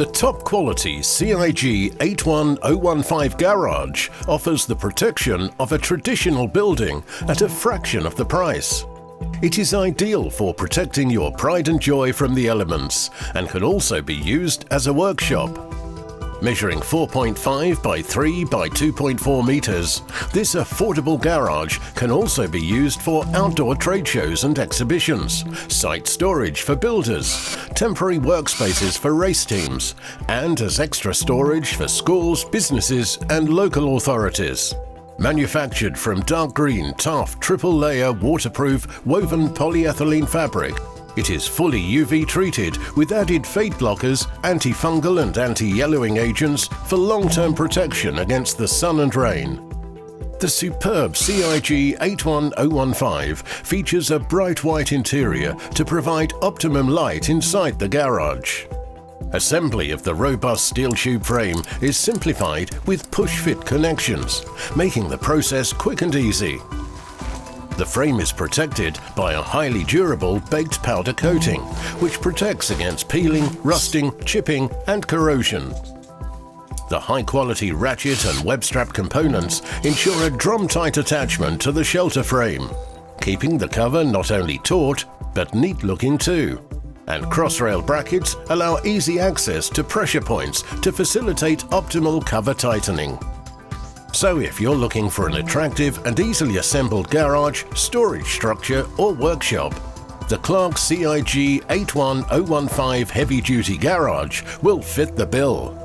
The top quality CIG81015 garage offers the protection of a traditional building at a fraction of the price. It is ideal for protecting your pride and joy from the elements and can also be used as a workshop. Measuring 4.5 by 3 by 2.4 meters, this affordable garage can also be used for outdoor trade shows and exhibitions, site storage for builders, temporary workspaces for race teams, and as extra storage for schools, businesses, and local authorities. Manufactured from dark green, tough, triple-layer, waterproof, woven polyethylene fabric, it is fully UV treated with added fade blockers, anti-fungal and anti-yellowing agents for long-term protection against the sun and rain. The superb CIG81015 features a bright white interior to provide optimum light inside the garage. Assembly of the robust steel tube frame is simplified with push-fit connections, making the process quick and easy. The frame is protected by a highly durable baked powder coating, which protects against peeling, rusting, chipping, and corrosion. The high-quality ratchet and web strap components ensure a drum-tight attachment to the shelter frame, keeping the cover not only taut, but neat-looking too. And cross-rail brackets allow easy access to pressure points to facilitate optimal cover tightening. So if you're looking for an attractive and easily assembled garage, storage structure or workshop, the Clarke CIG81015 heavy-duty garage will fit the bill.